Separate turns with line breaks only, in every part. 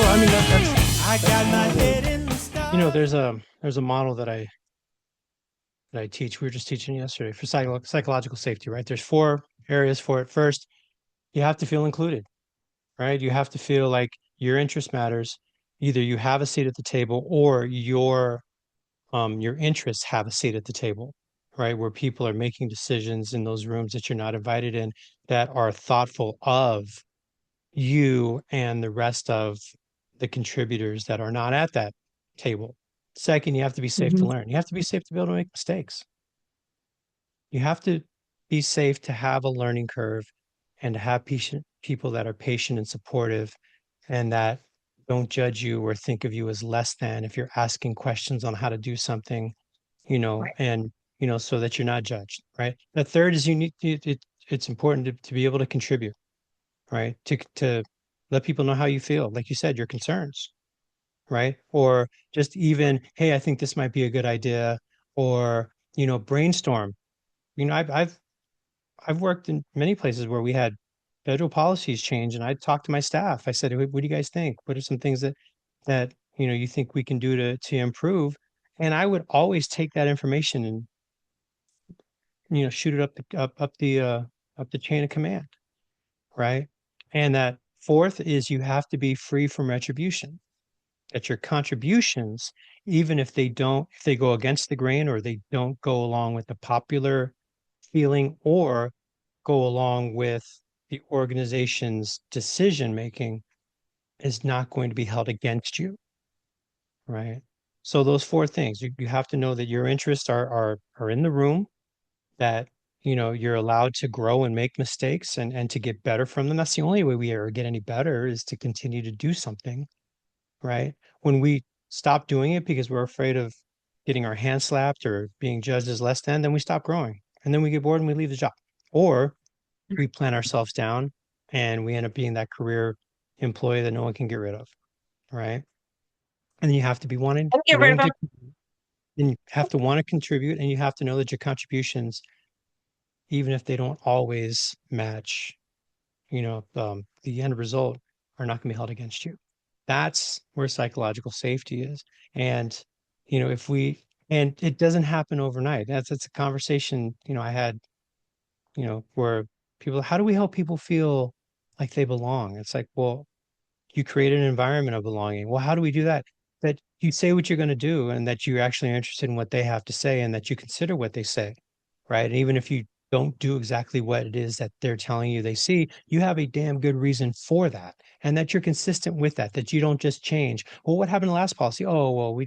Well, I mean
I
that's
got my
one of the,
head in the
there's a model that I teach. We were just teaching yesterday for psychological safety, right? There's four areas for it. First, you have to feel included, right? You have to feel like your interest matters. Either you have a seat at the table or your interests have a seat at the table, right? Where people are making decisions in those rooms that you're not invited in that are thoughtful of you and the rest of the contributors that are not at that table. Second, you have to be safe to
Mhm.
learn. You have to be safe to be able to make mistakes. You have to be safe to have a learning curve and to have patient people that are patient and supportive and that don't judge you or think of you as less than if you're asking questions on how to do something,
Right.
and so that you're not judged, right? The third is it's important to be able to contribute, right? To let people know how you feel, like you said, your concerns, right? Or just even, hey, I think this might be a good idea, or brainstorm. I've worked in many places where we had federal policies change, and I talked to my staff. I said, "What do you guys think? What are some things that you think we can do to improve?" And I would always take that information and shoot it up the chain of command, right? And that fourth is you have to be free from retribution. That your contributions, even if they go against the grain or they don't go along with the popular feeling or go along with the organization's decision making, is not going to be held against you, right? So those four things, you have to know that your interests are in the room, that you're allowed to grow and make mistakes and to get better from them. That's the only way we ever get any better, is to continue to do something, right? When we stop doing it because we're afraid of getting our hand slapped or being judged as less than, then we stop growing. And then we get bored and we leave the job. Or we plan ourselves down and we end up being that career employee that no one can get rid of, right? And then you have to be
And get rid of
willing to,
them.
and you have to want to contribute, and you have to know that your contributions, even if they don't always match, the end result, are not going to be held against you. That's where psychological safety is. And, if we, and it doesn't happen overnight. That's a conversation, I had, where people, how do we help people feel like they belong? It's like, well, you create an environment of belonging. Well, how do we do that? That you say what you're going to do and that you're actually interested in what they have to say and that you consider what they say, right? And even if you don't do exactly what it is that they're telling you they see, you have a damn good reason for that. And that you're consistent with that, that you don't just change. Well, what happened to the last policy? Oh, well,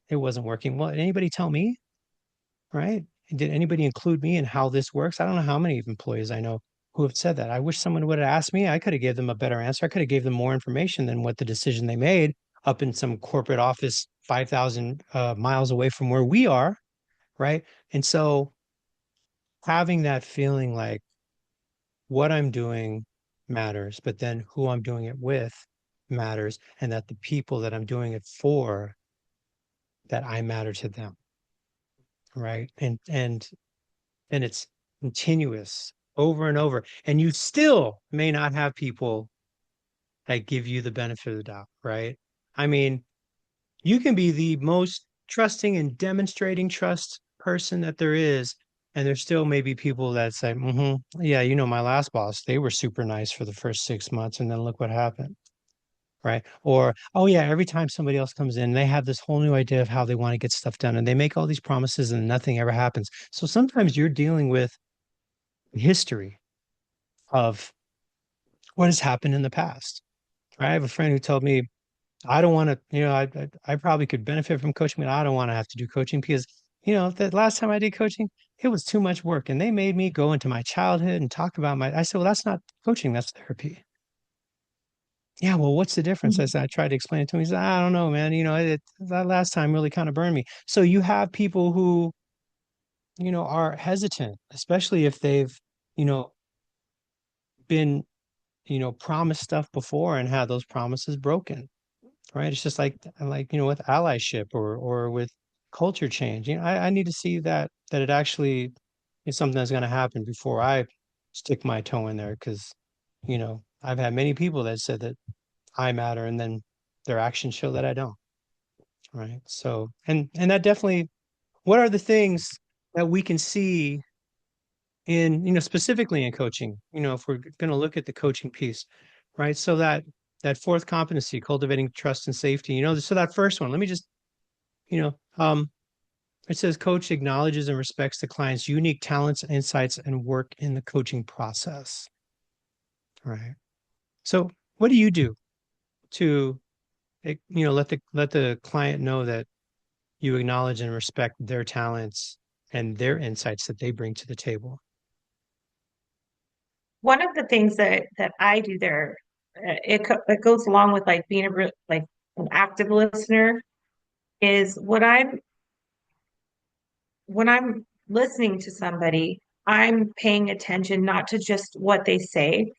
it wasn't working. Well, did anybody tell me, right? Did anybody include me in how this works? I don't know how many employees I know who have said that. I wish someone would have asked me. I could have gave them a better answer. I could have gave them more information than what the decision they made up in some corporate office 5,000 miles away from where we are, right? And so having that feeling like what I'm doing matters, but then who I'm doing it with matters, and that the people that I'm doing it for, that I matter to them, right? And it's continuous over and over. And you still may not have people that give you the benefit of the doubt, right? I mean, you can be the most trusting and demonstrating trust person that there is. And there still may be people that say, yeah, my last boss, they were super nice for the first 6 months. And then look what happened. Right. Or, oh, yeah, every time somebody else comes in, they have this whole new idea of how they want to get stuff done and they make all these promises and nothing ever happens. So sometimes you're dealing with history of what has happened in the past. I have a friend who told me, I don't want to, I probably could benefit from coaching, but I don't want to have to do coaching because, the last time I did coaching, it was too much work. And they made me go into my childhood and talk about I said, well, that's not coaching, that's therapy. Yeah, well, what's the difference?
Mhm.
I tried to explain it to him. He said, I don't know, man. That last time really kind of burned me. So you have people who, are hesitant, especially if they've, you know, been, promised stuff before and had those promises broken, right? It's just like with allyship or with culture change. I need to see that it actually is something that's going to happen before I stick my toe in there because I've had many people that said that I matter, and then their actions show that I don't. Right. So, and that definitely, what are the things that we can see in, specifically in coaching, if we're going to look at the coaching piece, right? So that fourth competency, cultivating trust and safety, so that first one, let me just, you know, um, it says coach acknowledges and respects the client's unique talents, insights, and work in the coaching process. Right. So what do you do to, let the client know that you acknowledge and respect their talents and their insights that they bring to the table?
One of the things that I do there, it goes along with like being like an active listener, is when I'm listening to somebody, I'm paying attention not to just what they say,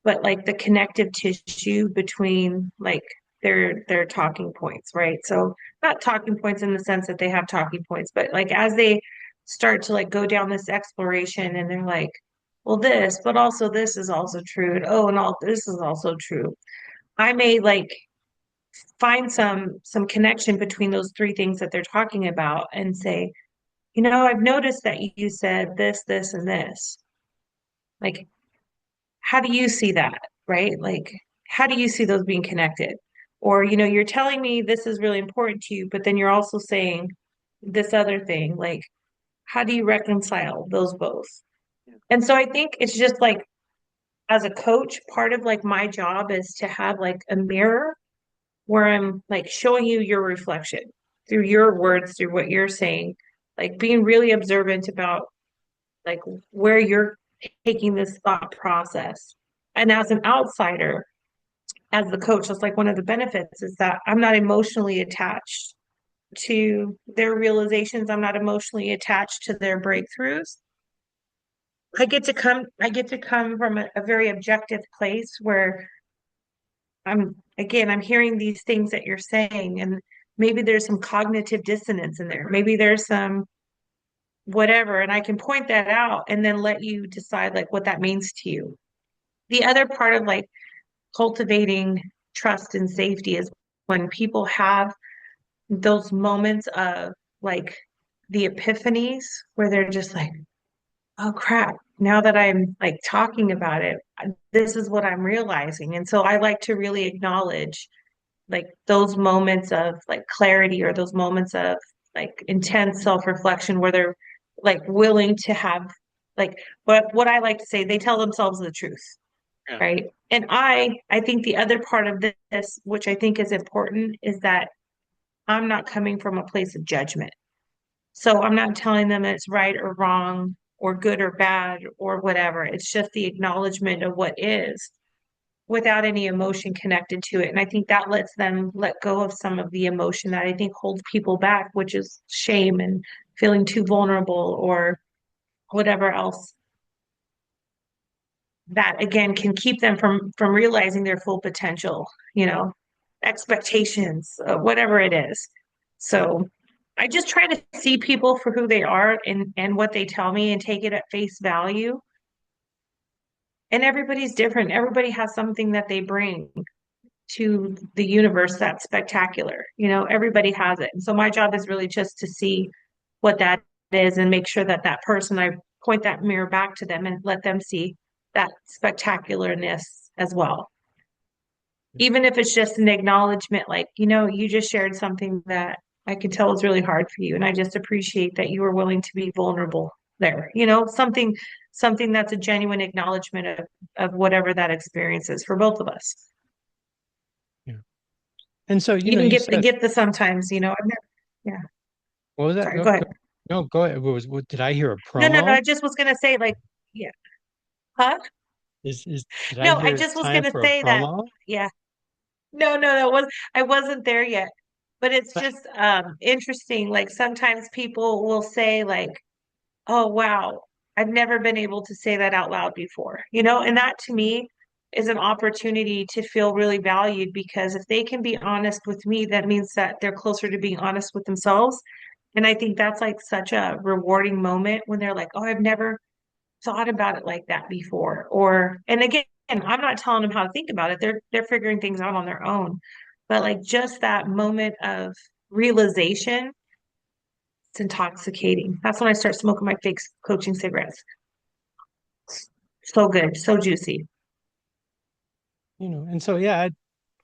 but like the connective tissue between like their talking points, right? So not talking points in the sense that they have talking points, but like as they start to like go down this exploration and they're like, well, this, but also this is also true. And oh, and all this is also true. I may like find some connection between those three things that they're talking about and say, I've noticed that you said this, this, and this. Like, how do you see that? Right? Like, how do you see those being connected? Or, you're telling me this is really important to you, but then you're also saying this other thing. Like, how do you reconcile those both? And so I think it's just like, as a coach, part of like my job is to have like a mirror where I'm like showing you your reflection through your words, through what you're saying, like being really observant about like where you're taking this thought process. And as an outsider, as the coach, that's like one of the benefits is that I'm not emotionally attached to their realizations. I'm not emotionally attached to their breakthroughs. I get to come from a very objective place where I'm hearing these things that you're saying, and maybe there's some cognitive dissonance in there. Maybe there's some whatever, and I can point that out and then let you decide like what that means to you. The other part of like cultivating trust and safety is when people have those moments of like the epiphanies where they're just like, oh crap, now that I'm like talking about it, this is what I'm realizing. And so I like to really acknowledge like those moments of like clarity or those moments of like intense self-reflection where they're like willing to have like what I like to say, they tell themselves the truth,
Yeah.
right? And I think the other part of this, which I think is important, is that I'm not coming from a place of judgment. So I'm not telling them it's right or wrong or good or bad or whatever. It's just the acknowledgement of what is without any emotion connected to it. And I think that lets them let go of some of the emotion that I think holds people back, which is shame and feeling too vulnerable or whatever else that again can keep them from realizing their full potential, expectations, whatever it is. So I just try to see people for who they are and what they tell me and take it at face value. And everybody's different. Everybody has something that they bring to the universe that's spectacular. Everybody has it. And so my job is really just to see what that is and make sure that that person, I point that mirror back to them and let them see that spectacularness as well. Even if it's just an acknowledgement, like, you just shared something that I could tell was really hard for you. And I just appreciate that you were willing to be vulnerable there. Something that's a genuine acknowledgement of whatever that experience is for both of us.
Yeah. And so,
Even
you said,
get the sometimes, I've never, yeah,
what was that?
sorry, go ahead.
No, go ahead. Did I hear a
No,
promo?
I just was gonna say like, yeah, huh?
Did I
No, I
hear it's
just was
time
gonna
for a
say that,
promo?
yeah. No, I wasn't there yet. But it's just interesting. Like sometimes people will say like, "Oh wow, I've never been able to say that out loud before." And that to me is an opportunity to feel really valued because if they can be honest with me, that means that they're closer to being honest with themselves. And I think that's like such a rewarding moment when they're like, "Oh, I've never thought about it like that before. Or, and again, I'm not telling them how to think about it. They're figuring things out on their own. But like just that moment of realization, it's intoxicating. That's when I start smoking my fake coaching cigarettes. So good, so juicy.
And so, yeah,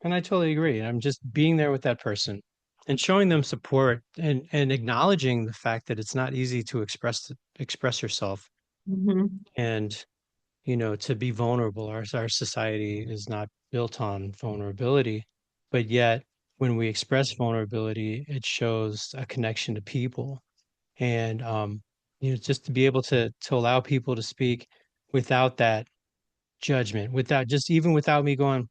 and I totally agree. I'm just being there with that person and showing them support and acknowledging the fact that it's not easy to express yourself
Hmm.
and, to be vulnerable. Our society is not built on vulnerability, but yet when we express vulnerability, it shows a connection to people. And just to be able to allow people to speak without that judgment, without just even without me going,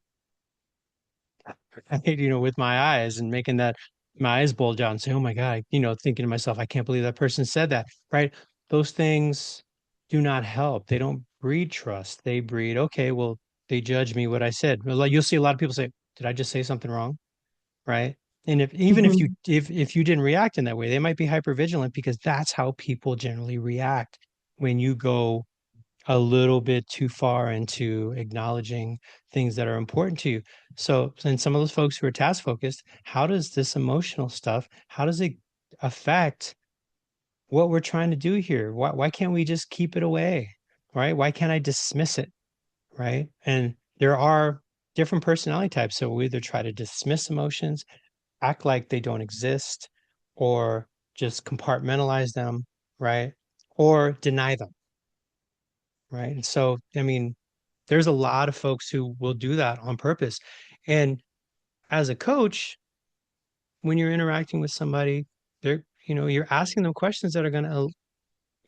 with my eyes and making that my eyes bulge out and say, oh my God, thinking to myself, I can't believe that person said that, right? Those things do not help. They don't breed trust. They breed, okay, well, they judge me what I said. Well, like, you'll see a lot of people say, did I just say something wrong? Right. And if even if you
Hmm.
if you didn't react in that way, they might be hyper vigilant because that's how people generally react when you go a little bit too far into acknowledging things that are important to you. So, and some of those folks who are task focused, how does this emotional stuff, how does it affect what we're trying to do here? Why can't we just keep it away? Right? Why can't I dismiss it? Right? And there are different personality types. So we either try to dismiss emotions, act like they don't exist, or just compartmentalize them, right? Or deny them, right? And so, I mean, there's a lot of folks who will do that on purpose. And as a coach, when you're interacting with somebody, you're asking them questions that are going to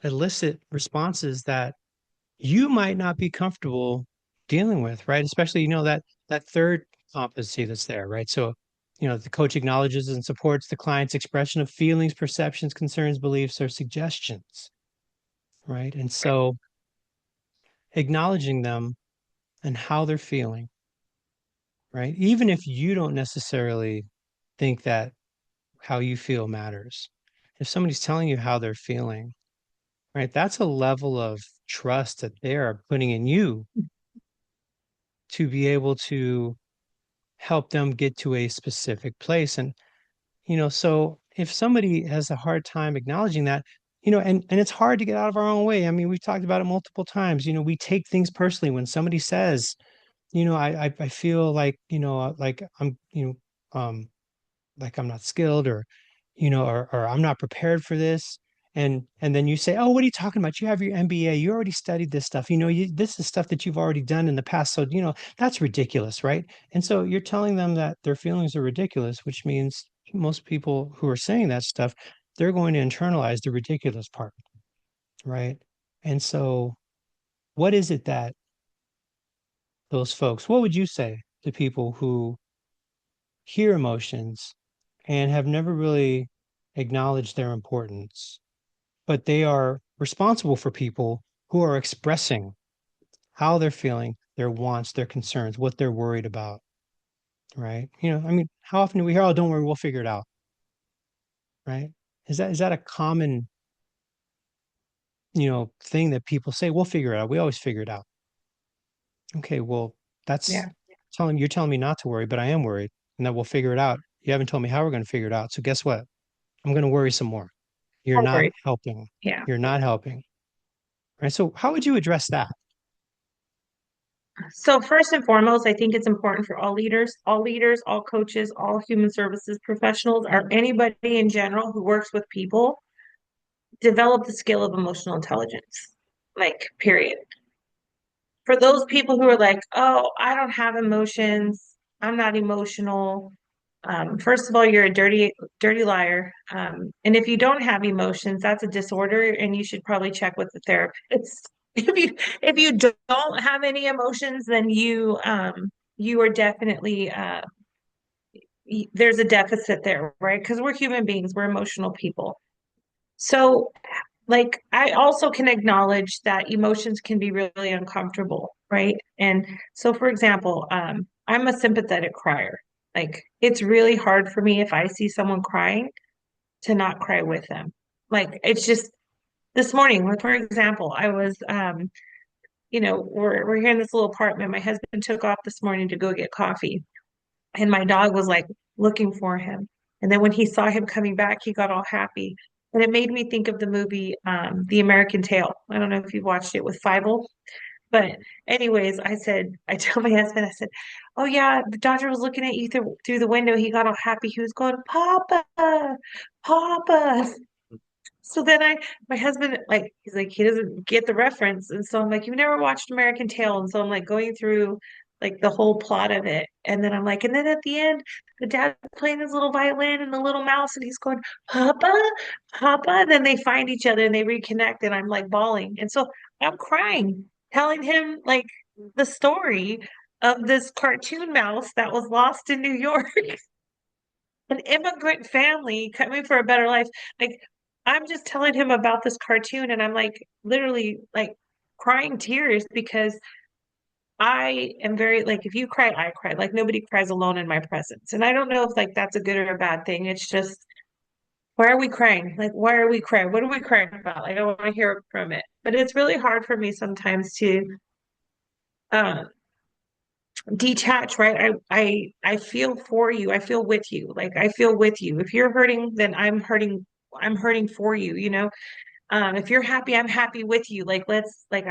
elicit responses that you might not be comfortable dealing with, right? Especially, that third competency that's there, right? So, the coach acknowledges and supports the client's expression of feelings, perceptions, concerns, beliefs, or suggestions, right? And so acknowledging them and how they're feeling, right? Even if you don't necessarily think that how you feel matters. If somebody's telling you how they're feeling, right, that's a level of trust that they are putting in you to be able to help them get to a specific place. And, so if somebody has a hard time acknowledging that, and it's hard to get out of our own way. I mean, we've talked about it multiple times. We take things personally when somebody says, I feel like I'm, like I'm not skilled or I'm not prepared for this. And then you say, oh, what are you talking about? You have your MBA. You already studied this stuff. This is stuff that you've already done in the past. So, that's ridiculous, right? And so you're telling them that their feelings are ridiculous, which means most people who are saying that stuff, they're going to internalize the ridiculous part, right? And so what is it that those folks, what would you say to people who hear emotions and have never really acknowledged their importance, but they are responsible for people who are expressing how they're feeling, their wants, their concerns, what they're worried about, right? I mean, how often do we hear, "Oh, don't worry, we'll figure it out," right? Is that a common, thing that people say? We'll figure it out. We always figure it out. Okay, well, that's
Yeah,
you're telling me not to worry, but I am worried, and that we'll figure it out. You haven't told me how we're going to figure it out. So guess what? I'm going to worry some more. You're
I'm
not
worried.
helping.
Yeah.
You're not helping. Right. So how would you address that?
So first and foremost, I think it's important for all leaders, all coaches, all human services professionals, or anybody in general who works with people, develop the skill of emotional intelligence. Like, period. For those people who are like, oh, I don't have emotions, I'm not emotional. First of all, you're a dirty liar. And if you don't have emotions, that's a disorder, and you should probably check with the therapist. If you don't have any emotions, then you are definitely there's a deficit there, right? Because we're human beings, we're emotional people. So, like, I also can acknowledge that emotions can be really uncomfortable, right? And so, for example, I'm a sympathetic crier. Like, it's really hard for me if I see someone crying to not cry with them. Like, it's just this morning, like for example, I was we're here in this little apartment. My husband took off this morning to go get coffee, and my dog was like looking for him. And then when he saw him coming back, he got all happy. And it made me think of the movie The American Tail. I don't know if you've watched it with Fievel. But anyways, I told my husband, I said, "Oh yeah, the Dodger was looking at you through the window. He got all happy. He was going, Papa, Papa." So then my husband, like, he's like, he doesn't get the reference. And so I'm like, you've never watched American Tail. And so I'm like going through like the whole plot of it. And then I'm like, and then at the end, the dad's playing his little violin and the little mouse, and he's going, Papa, Papa. And then they find each other and they reconnect, and I'm like bawling. And so I'm crying, telling him like the story of this cartoon mouse that was lost in New York. An immigrant family coming for a better life. Like, I'm just telling him about this cartoon, and I'm like literally like crying tears because I am very like, if you cry, I cry. Like, nobody cries alone in my presence. And I don't know if like that's a good or a bad thing. It's just, why are we crying? Like, why are we crying? What are we crying about? Like, I want to hear from it. But it's really hard for me sometimes to uh detach, right? I feel for you. I feel with you. Like, I feel with you. If you're hurting, then I'm hurting for you, you know? If you're happy, I'm happy with you. Like, let's like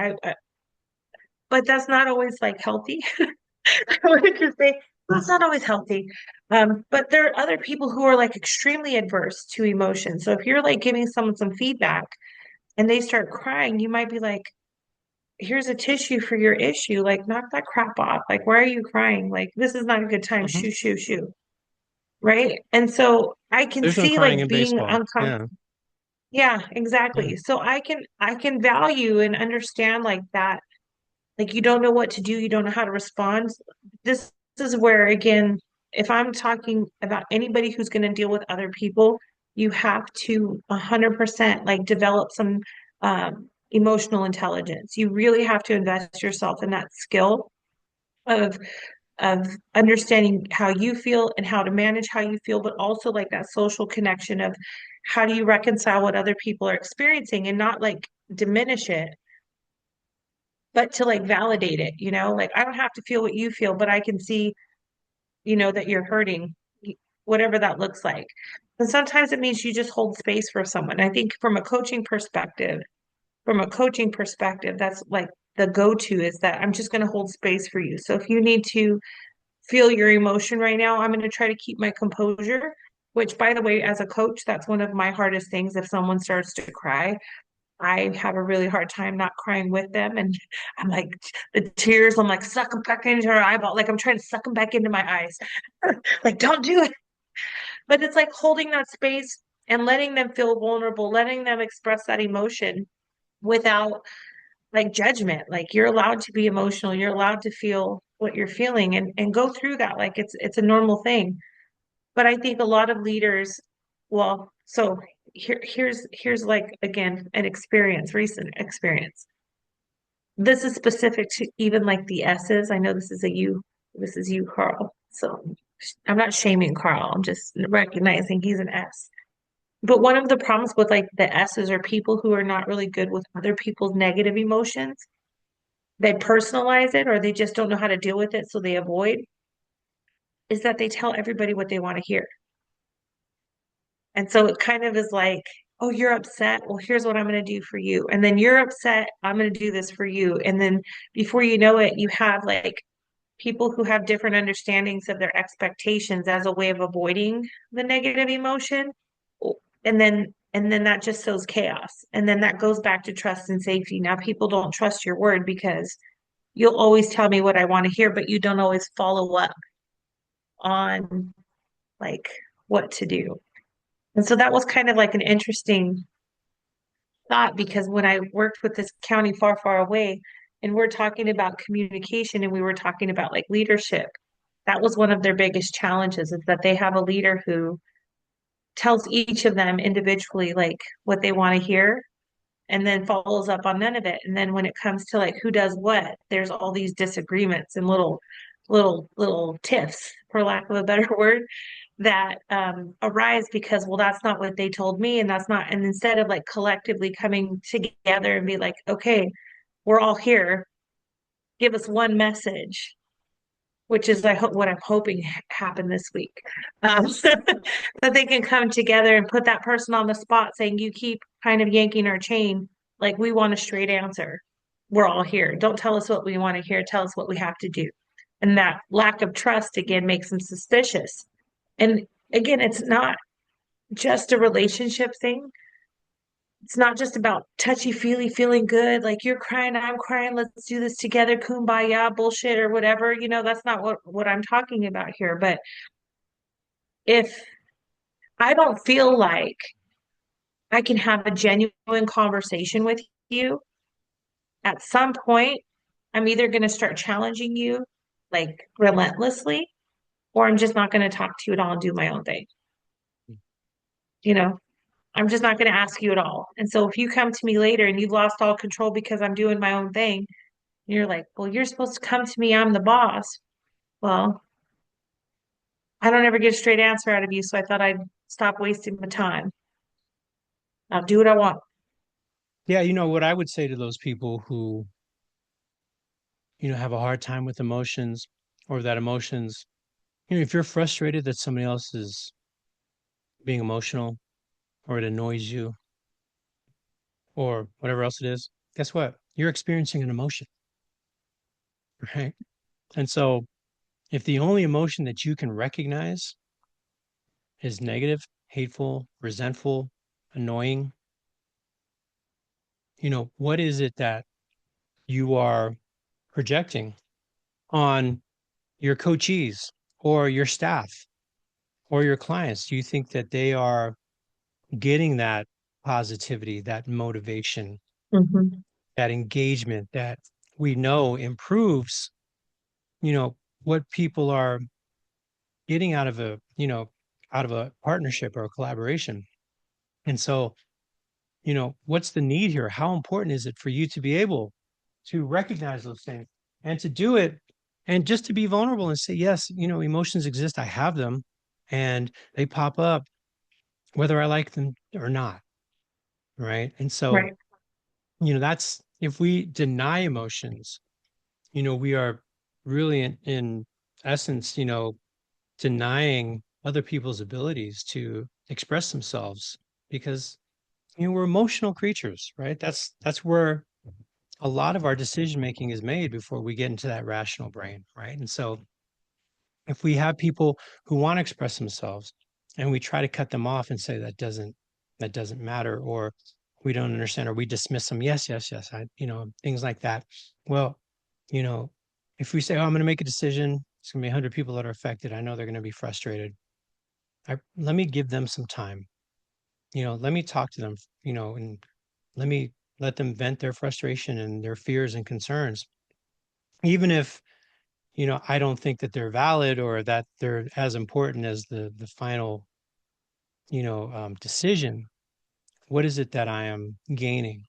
but that's not always like healthy. I wanted to say that's not always healthy. But there are other people who are like extremely adverse to emotion. So if you're like giving someone some feedback and they start crying, you might be like, here's a tissue for your issue. Like, knock that crap off. Like, why are you crying? Like, this is not a good time.
Mhm.
Shoo, shoo, shoo. Right. And so I can
There's no
see
crying
like
in
being
baseball.
uncomfortable.
Yeah.
Yeah,
Yeah.
exactly. So I can value and understand like that. Like, you don't know what to do, you don't know how to respond. This is where again, if I'm talking about anybody who's going to deal with other people, you have to 100% like develop some emotional intelligence. You really have to invest yourself in that skill of of understanding how you feel and how to manage how you feel, but also like that social connection of how do you reconcile what other people are experiencing and not like diminish it, but to like validate it, you know? Like, I don't have to feel what you feel, but I can see, that you're hurting, whatever that looks like. And sometimes it means you just hold space for someone. I think from a coaching perspective, that's like the go-to is that I'm just going to hold space for you. So if you need to feel your emotion right now, I'm going to try to keep my composure, which, by the way, as a coach, that's one of my hardest things. If someone starts to cry, I have a really hard time not crying with them. And I'm like, the tears, I'm like, suck them back into her eyeball. Like, I'm trying to suck them back into my eyes. Like, don't do it. But it's like holding that space and letting them feel vulnerable, letting them express that emotion without like judgment. Like, you're allowed to be emotional. You're allowed to feel what you're feeling and go through that. Like, it's a normal thing. But I think a lot of leaders, well, so here's like again an experience, recent experience. This is specific to even like the S's. I know this is you, Carl. So I'm not shaming Carl. I'm just recognizing he's an S. But one of the problems with like the S's are people who are not really good with other people's negative emotions. They personalize it or they just don't know how to deal with it, so they avoid, is that they tell everybody what they want to hear. And so it kind of is like, oh, you're upset. Well, here's what I'm going to do for you. And then you're upset. I'm going to do this for you. And then before you know it, you have like people who have different understandings of their expectations as a way of avoiding the negative emotion. And then that just sows chaos. And then that goes back to trust and safety. Now people don't trust your word because you'll always tell me what I want to hear, but you don't always follow up on like what to do. And so that was kind of like an interesting thought because when I worked with this county far, far away, and we're talking about communication and we were talking about like leadership, that was one of their biggest challenges is that they have a leader who tells each of them individually like what they want to hear and then follows up on none of it. And then when it comes to like who does what, there's all these disagreements and little tiffs, for lack of a better word. that arise because, well, that's not what they told me, and that's not, and instead of like collectively coming together and be like, okay, we're all here, give us one message, which is I hope what I'm hoping happen this week. That they can come together and put that person on the spot saying, you keep kind of yanking our chain, like we want a straight answer. We're all here. Don't tell us what we want to hear, tell us what we have to do. And that lack of trust again makes them suspicious. And again, it's not just a relationship thing. It's not just about touchy-feely feeling good, like you're crying, I'm crying, let's do this together, kumbaya bullshit or whatever. That's not what I'm talking about here. But if I don't feel like I can have a genuine conversation with you, at some point, I'm either going to start challenging you like relentlessly, or I'm just not going to talk to you at all and do my own thing. You know, I'm just not going to ask you at all. And so if you come to me later and you've lost all control because I'm doing my own thing, and you're like, well, you're supposed to come to me, I'm the boss. Well, I don't ever get a straight answer out of you, so I thought I'd stop wasting my time. I'll do what I want.
Yeah, what I would say to those people who, have a hard time with emotions or that emotions, if you're frustrated that somebody else is being emotional or it annoys you or whatever else it is, guess what? You're experiencing an emotion, right? And so if the only emotion that you can recognize is negative, hateful, resentful, annoying, what is it that you are projecting on your coachees or your staff or your clients? Do you think that they are getting that positivity, that motivation,
Hmm.
that engagement that we know improves, what people are getting out of a partnership or a collaboration? And so, what's the need here? How important is it for you to be able to recognize those things and to do it and just to be vulnerable and say, yes, emotions exist. I have them and they pop up whether I like them or not. Right. And so,
Right.
that's if we deny emotions, we are really in essence, denying other people's abilities to express themselves because, we're emotional creatures, right? That's where a lot of our decision making is made before we get into that rational brain, right? And so if we have people who want to express themselves and we try to cut them off and say that doesn't matter, or we don't understand, or we dismiss them, yes, yes, yes, things like that. Well, you know, if we say, oh, I'm going to make a decision, it's going to be 100 people that are affected. I know they're going to be frustrated. Let me give them some time. Let me talk to them, and let me let them vent their frustration and their fears and concerns, even if I don't think that they're valid or that they're as important as the final, decision. What is it that I am gaining,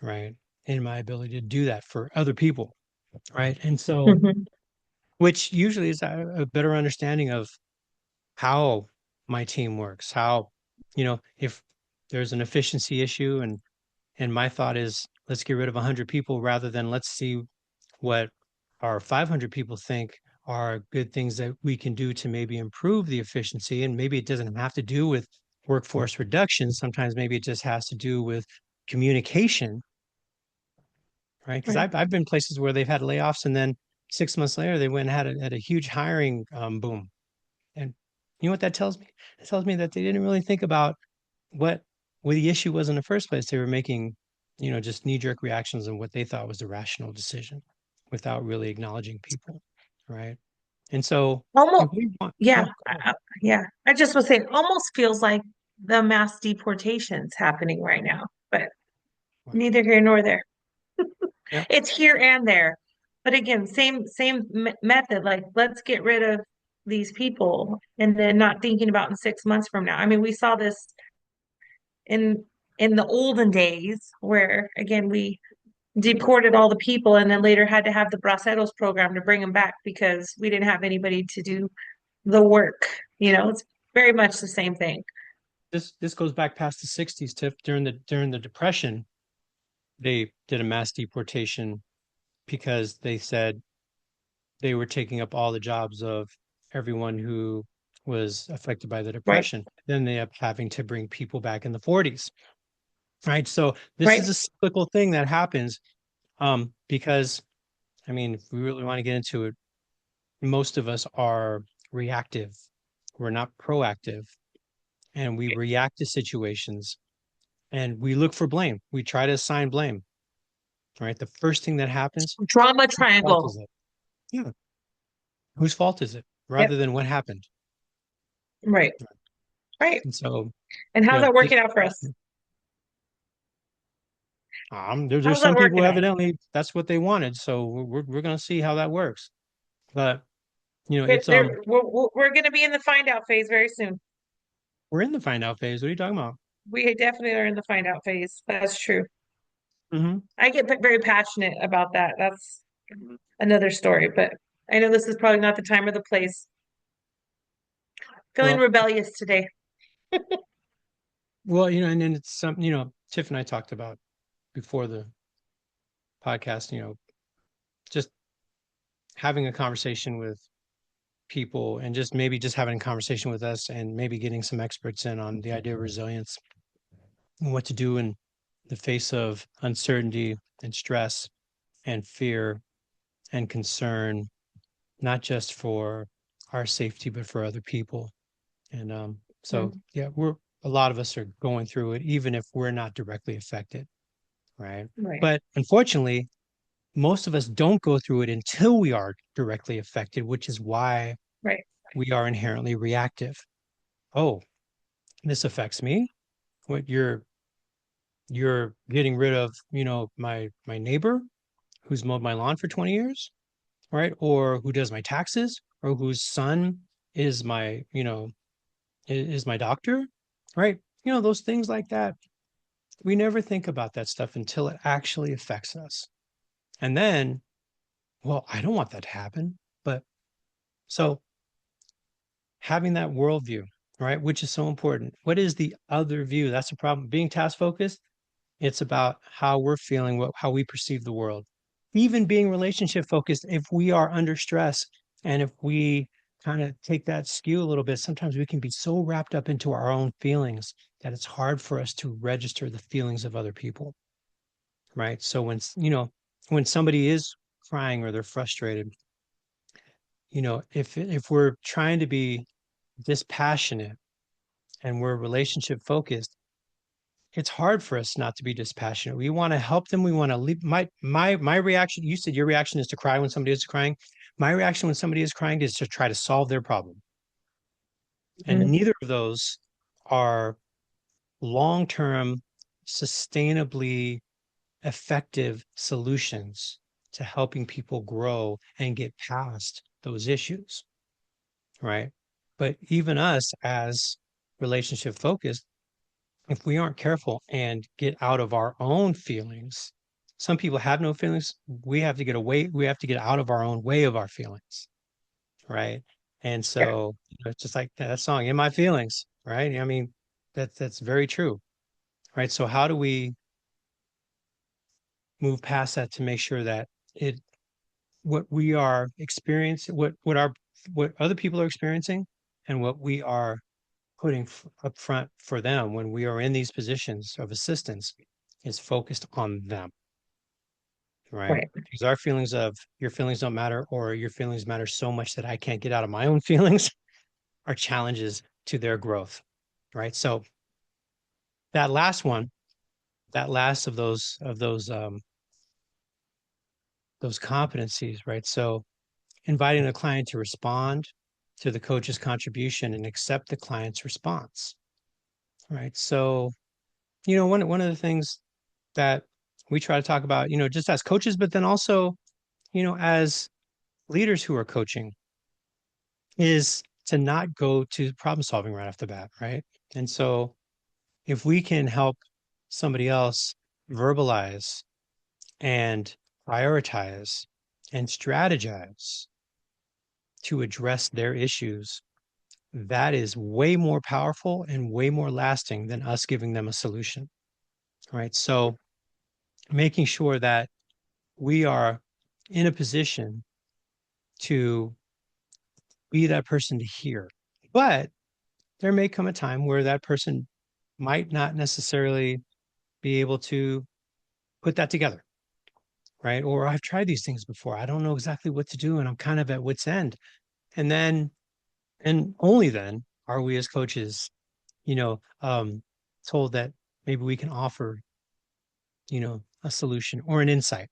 right, in my ability to do that for other people, right? And so,
Hmm.
which usually is a better understanding of how my team works, how, if there's an efficiency issue and my thought is let's get rid of 100 people rather than let's see what our 500 people think are good things that we can do to maybe improve the efficiency. And maybe it doesn't have to do with workforce reduction. Sometimes maybe it just has to do with communication, right? Because
Right.
I've been places where they've had layoffs and then 6 months later they went and had a huge hiring boom. And you know what that tells me? It tells me that they didn't really think about what the issue was in the first place. They were making, just knee-jerk reactions and what they thought was the rational decision without really acknowledging people, right? And so if
Almost,
we want,
yeah,
oh, go ahead.
yeah. I just was saying, almost feels like the mass deportations happening right now, but
Right.
neither here nor there.
Yeah,
It's here and there. But again, same method. Like, let's get rid of these people, and then not thinking about in 6 months from now. I mean, we saw this in in the olden days, where again we deported all the people, and then later had to have the Braceros program to bring them back because we didn't have anybody to do. the work, it's very much the same thing.
This goes back past the 60s, Tiff. During the Depression, they did a mass deportation because they said they were taking up all the jobs of everyone who was affected by the
Right,
Depression. Then they up having to bring people back in the 40s. Right. So this is
right.
a cyclical thing that happens because I mean, if we really want to get into it, most of us are reactive. We're not proactive, and we react to situations and we look for blame. We try to assign blame. Right. The first thing that happens,
Drama
whose fault
triangle.
is it? Yeah. Whose fault is it?
Yep,
Rather than what happened.
right, right.
And so,
And
you
how's
know,
that working out for us?
there's
How's that
some people
working out?
evidently that's what they wanted. So we're going to see how that works. But,
We're,
it's,
we're going to be in the find out phase very soon.
we're in the find out phase. What are you talking about?
We definitely are in the find out phase. That's true.
Hmm.
I get very passionate about that. That's another story, but I know this is probably not the time or the place. Feeling
Well,
rebellious today.
and then it's something, Tiff and I talked about before the podcast, just having a conversation with people and just maybe just having a conversation with us and maybe getting some experts in on the idea of resilience and what to do in the face of uncertainty and stress and fear and concern, not just for our safety, but for other people. And so,
Mm,
yeah, a lot of us are going through it, even if we're not directly affected, right?
right,
But unfortunately, most of us don't go through it until we are directly affected, which is why
right.
we are inherently reactive. Oh, this affects me. What you're getting rid of, my neighbor who's mowed my lawn for 20 years, right? Or who does my taxes, or whose son is my, is my doctor, right? Those things like that. We never think about that stuff until it actually affects us. And then, well, I don't want that to happen. But so having that worldview, right, which is so important. What is the other view? That's the problem. Being task focused, it's about how we're feeling, how we perceive the world. Even being relationship focused, if we are under stress and if we kind of take that skew a little bit, sometimes we can be so wrapped up into our own feelings that it's hard for us to register the feelings of other people, right? So when somebody is crying or they're frustrated, if we're trying to be dispassionate and we're relationship focused, it's hard for us not to be dispassionate. We want to help them. We want to leave. My reaction. You said your reaction is to cry when somebody is crying. My reaction when somebody is crying is to try to solve their problem. And
Mm,
neither of those are long-term, sustainably effective solutions to helping people grow and get past those issues, right? But even us as relationship focused, if we aren't careful and get out of our own feelings, some people have no feelings. We have to get away. We have to get out of our own way of our feelings, right? And
yeah,
so it's just like that song, "In My Feelings," right? I mean, that's very true, right? So how do we move past that to make sure that it what we are experiencing, what other people are experiencing, and what we are putting up front for them when we are in these positions of assistance is focused on them, right?
right,
Because our feelings of your feelings don't matter or your feelings matter so much that I can't get out of my own feelings are challenges to their growth, right? So that last one, that last of those competencies, right? So inviting the client to respond to the coach's contribution and accept the client's response, right? So, one of the things that we try to talk about, just as coaches, but then also, as leaders who are coaching is to not go to problem solving right off the bat, right? And so if we can help somebody else verbalize and prioritize and strategize to address their issues, that is way more powerful and way more lasting than us giving them a solution. Right. So making sure that we are in a position to be that person to hear. But there may come a time where that person might not necessarily be able to put that together, right? Or I've tried these things before. I don't know exactly what to do, and I'm kind of at wit's end. And then, and only then, are we as coaches, you know, told that maybe we can offer, a solution or an insight,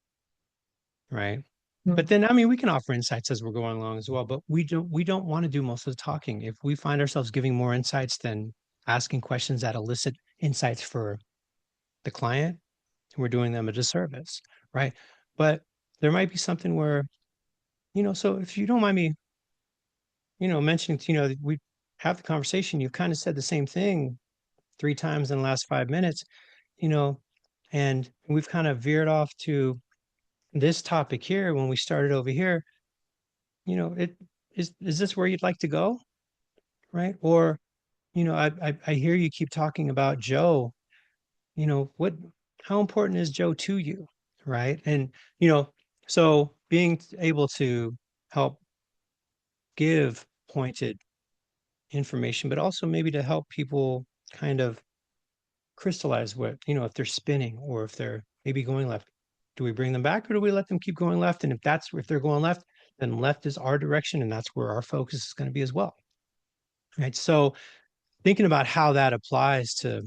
right? But then, I mean, we can offer insights as we're going along as well, but we don't want to do most of the talking. If we find ourselves giving more insights than asking questions that elicit insights for the client, we're doing them a disservice, right? But there might be something where, so if you don't mind me, mentioning, we have the conversation, you've kind of said the same thing 3 times in the last 5 minutes, you know, and we've kind of veered off to this topic here when we started over here, it is this where you'd like to go? Right. Or, I hear you keep talking about Joe, what, how important is Joe to you? Right. And, you know, so being able to help give pointed information, but also maybe to help people kind of crystallize what, if they're spinning or if they're maybe going left. Do we bring them back or do we let them keep going left? And if they're going left, then left is our direction and that's where our focus is going to be as well. Right. So thinking about how that applies to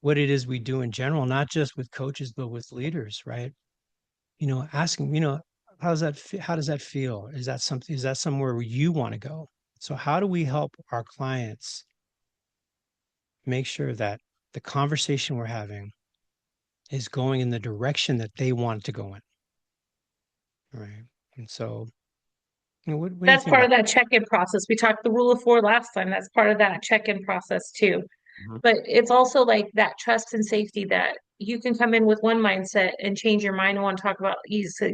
what it is we do in general, not just with coaches, but with leaders, right? Asking, how does that feel? Is that somewhere where you want to go? So how do we help our clients make sure that the conversation we're having is going in the direction that they want to go in? Right. And so, what do you
That's
think
part
about
of that check-in process. We talked the rule of four last time. That's part of that check-in process too.
that?
But it's also like that trust and safety that you can come in with one mindset and change your mind and want to talk about ease. So,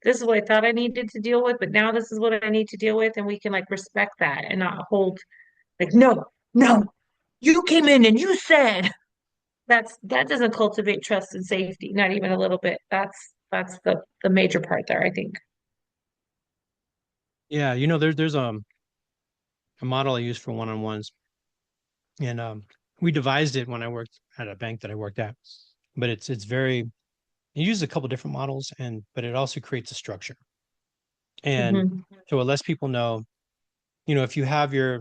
this is what I thought I needed to deal with, but now this is what I need to deal with. And we can like respect that and not hold like, no, no, you came in and you said that doesn't cultivate trust and safety, not even a little bit. That's the major part there, I think.
Yeah, there's a model I use for one-on-ones, and we devised it when I worked at a bank that I worked at. But it's very it uses a couple different models, but it also creates a structure. And
Hmm.
so it lets people know, if you have your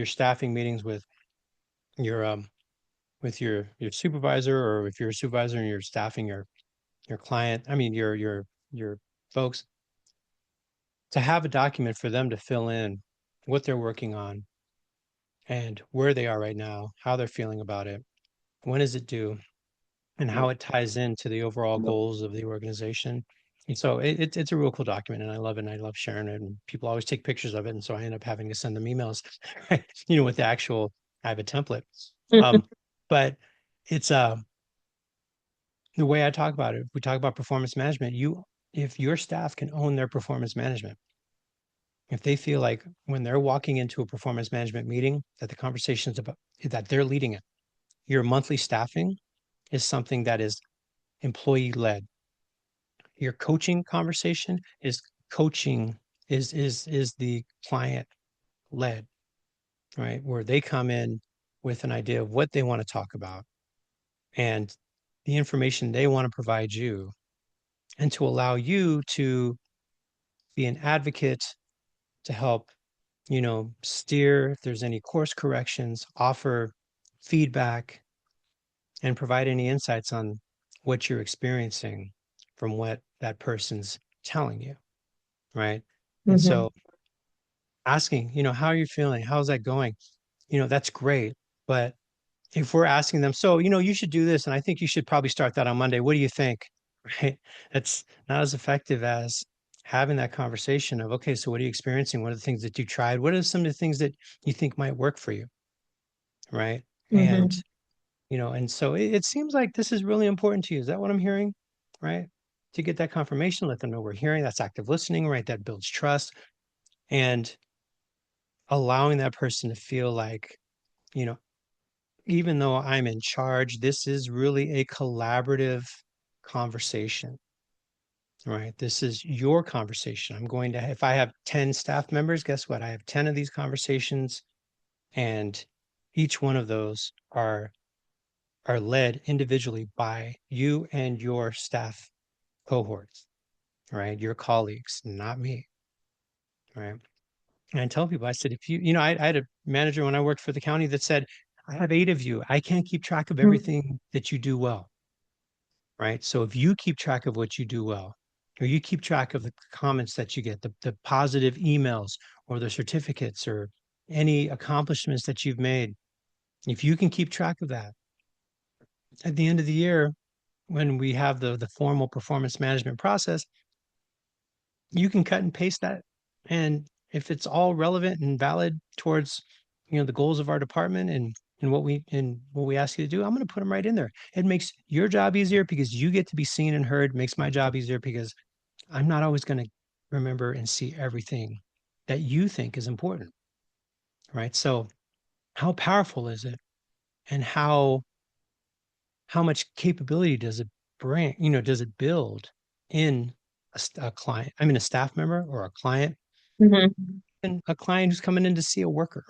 staffing meetings your with your supervisor, or if you're a supervisor and you're staffing your client, I mean your folks, to have a document for them to fill in what they're working on and where they are right now, how they're feeling about it, when is it due, and how it ties into the overall goals of the organization. And so it's a real cool document, and I love it, and I love sharing it. And people always take pictures of it, and so I end up having to send them emails, with the actual. I have a template, but it's the way I talk about it. We talk about performance management. If your staff can own their performance management, if they feel like when they're walking into a performance management meeting that the conversations about that they're leading it, your monthly staffing is something that is employee led. Your coaching conversation is coaching is the client led, right? Where they come in with an idea of what they want to talk about and the information they want to provide you, and to allow you to be an advocate to help, steer if there's any course corrections, offer feedback, and provide any insights on what you're experiencing from what that person's telling you, right? And
Hmm.
so asking, how are you feeling? How's that going? That's great. But if we're asking them, so, you should do this, and I think you should probably start that on Monday. What do you think? Right? That's not as effective as having that conversation of, okay, so what are you experiencing? What are the things that you tried? What are some of the things that you think might work for you? Right. And,
Hmm.
and so it seems like this is really important to you. Is that what I'm hearing? Right. To get that confirmation, let them know we're hearing. That's active listening, right? That builds trust. And allowing that person to feel like, you know, even though I'm in charge, this is really a collaborative conversation, right? This is your conversation. I'm going to, if I have 10 staff members, guess what? I have 10 of these conversations, and each one of those are led individually by you and your staff cohorts, right? Your colleagues, not me, right? And I tell people, I said, if you, I had a manager when I worked for the county that said, I have 8 of you. I can't keep track of
Mhm.
everything that you do well, right? So if you keep track of what you do well, or you keep track of the comments that you get, the positive emails or the certificates or any accomplishments that you've made, if you can keep track of that at the end of the year, when we have the formal performance management process, you can cut and paste that. And if it's all relevant and valid towards, the goals of our department and what we ask you to do, I'm going to put them right in there. It makes your job easier because you get to be seen and heard. It makes my job easier because I'm not always going to remember and see everything that you think is important, right? So how powerful is it, and how much capability does it bring, does it build in a client, I mean, a staff member or a client,
Mhm.
and a client who's coming in to see a worker,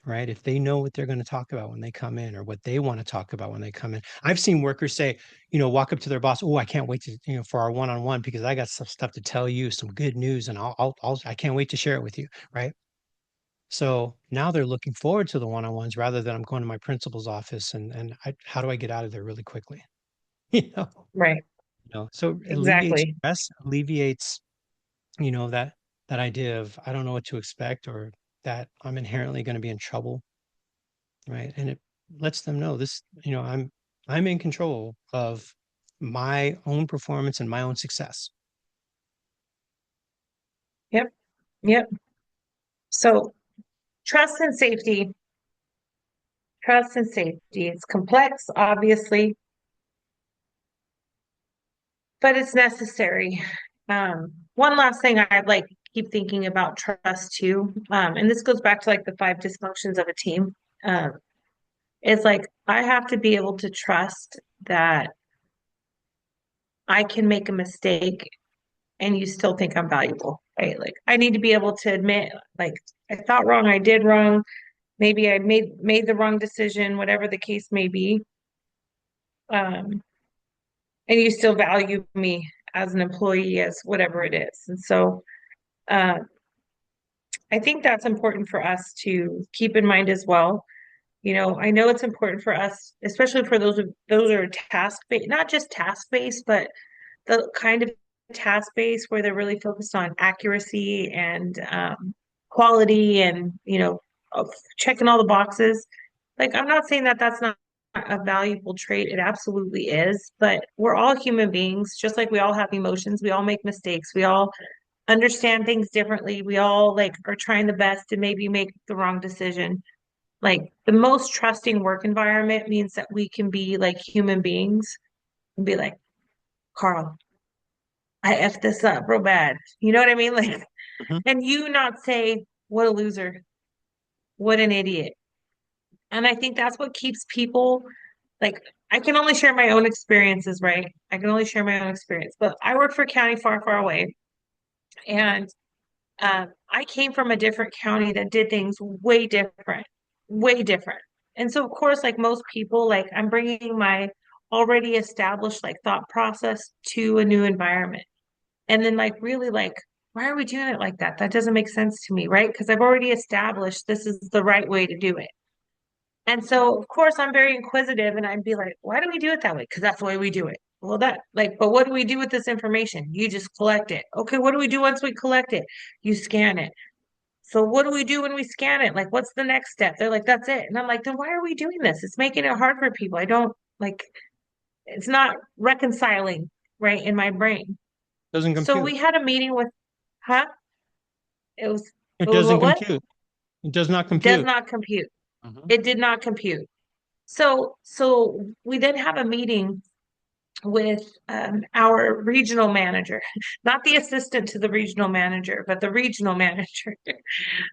right? If they know what they're going to talk about when they come in or what they want to talk about when they come in. I've seen workers say, walk up to their boss, oh, I can't wait to, for our one-on-one because I got some stuff to tell you, some good news, and I can't wait to share it with you, right? So now they're looking forward to the one-on-ones rather than I'm going to my principal's office how do I get out of there really quickly? You know,
Right.
so it alleviates
Exactly.
stress, alleviates, that idea of I don't know what to expect, or that I'm inherently going to be in trouble, right? And it lets them know this, I'm in control of my own performance and my own success.
Yep. Yep. So trust and safety, trust and safety. It's complex, obviously, but it's necessary. One last thing I'd like keep thinking about trust too, and this goes back to like the 5 dysfunctions of a team. Um, is like I have to be able to trust that I can make a mistake and you still think I'm valuable, right? Like I need to be able to admit, like I thought wrong, I did wrong, maybe I made the wrong decision, whatever the case may be. Um, and you still value me as an employee, as whatever it is. And so uh, I think that's important for us to keep in mind as well. I know it's important for us, especially for those are task based, not just task based, but the kind of task based where they're really focused on accuracy and quality and of checking all the boxes. Like I'm not saying that that's not a valuable trait. It absolutely is, but we're all human beings, just like we all have emotions. We all make mistakes. We all understand things differently. We all like are trying the best to maybe make the wrong decision. Like the most trusting work environment means that we can be like human beings and be like, Carl, I effed this up real bad. You know what I mean? Like,
Mhm.
and you not say, what a loser, what an idiot. And I think that's what keeps people like, I can only share my own experiences, right? I can only share my own experience, but I work for a county far, far away. And I came from a different county that did things way different, way different. And so, of course, like most people, like I'm bringing my already established like thought process to a new environment. And then like really like, why are we doing it like that? That doesn't make sense to me, right? Because I've already established this is the right way to do it. And so of course I'm very inquisitive and I'd be like, why do we do it that way? Because that's the way we do it. Well, that like, but what do we do with this information? You just collect it. Okay, what do we do once we collect it? You scan it. So what do we do when we scan it? Like, what's the next step? They're like, that's it. And I'm like, then why are we doing this? It's making it hard for people. I don't like, it's not reconciling right in my brain.
Doesn't
So
compute.
we had a meeting with, huh? It was,
It
it was
doesn't
what?
compute. It does not
Does
compute.
not compute.
Mhm.
It did not compute. So we then have a meeting with our regional manager, not the assistant to the regional manager, but the regional manager.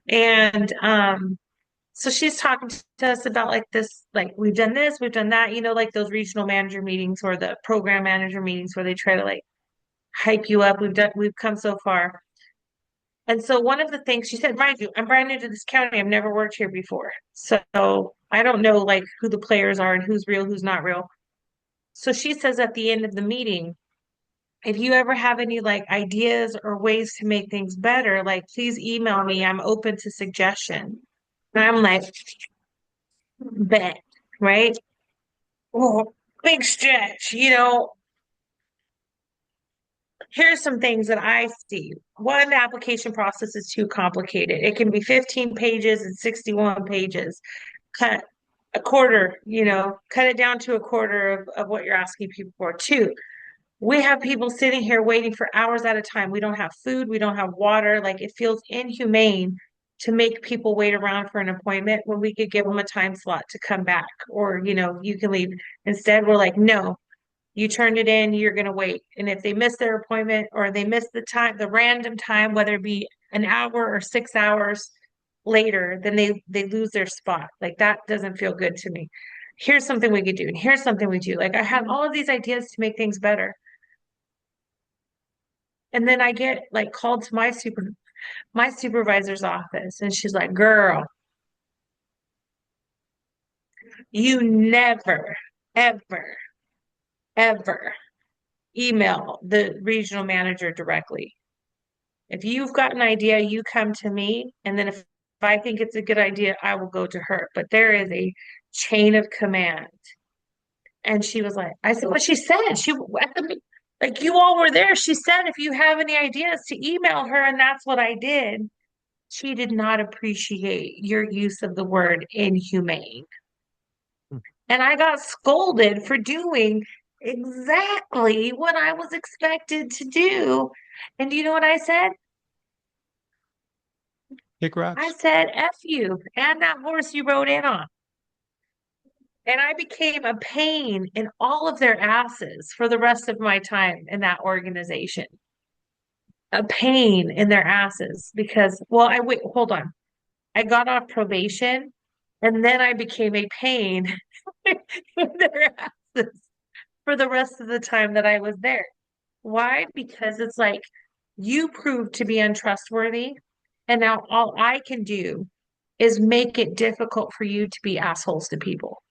And so she's talking to us about like this, like we've done this, we've done that, like those regional manager meetings or the program manager meetings where they try to like hype you up. We've come so far. And so one of the things she said, mind you, I'm brand new to this county. I've never worked here before. So I don't know like who the players are and who's real, who's not real. So she says at the end of the meeting, if you ever have any like ideas or ways to make things better, like please email me. I'm open to suggestion. And I'm like, bet, right? Oh, big stretch, Here's some things that I see. One, the application process is too complicated. It can be 15 pages and 61 pages. Cut a quarter, cut it down to a quarter of what you're asking people for. Two, we have people sitting here waiting for hours at a time. We don't have food, we don't have water. Like it feels inhumane to make people wait around for an appointment when we could give them a time slot to come back or, you can leave. Instead, we're like, no, you turned it in, you're going to wait. And if they miss their appointment or they miss the time, the random time, whether it be an hour or 6 hours later, then they lose their spot. Like that doesn't feel good to me. Here's something we could do, and here's something we do. Like I have all of these ideas to make things better. And then I get like called to my supervisor's office, and she's like, "Girl, you never, ever, ever email the regional manager directly. If you've got an idea, you come to me, and then if I think it's a good idea, I will go to her. But there is a chain of command." And she was like, I said, what she said, like you all were there. She said, if you have any ideas to email her, and that's what I did. She did not appreciate your use of the word inhumane.
Hmm.
And I got scolded for doing exactly what I was expected to do. And you know what I said?
Kick
I
rocks.
said, F you and that horse you rode in on. And I became a pain in all of their asses for the rest of my time in that organization. A pain in their asses because, well, hold on. I got off probation and then I became a pain in their asses for the rest of the time that I was there. Why? Because it's like you proved to be untrustworthy, and now all I can do is make it difficult for you to be assholes to people.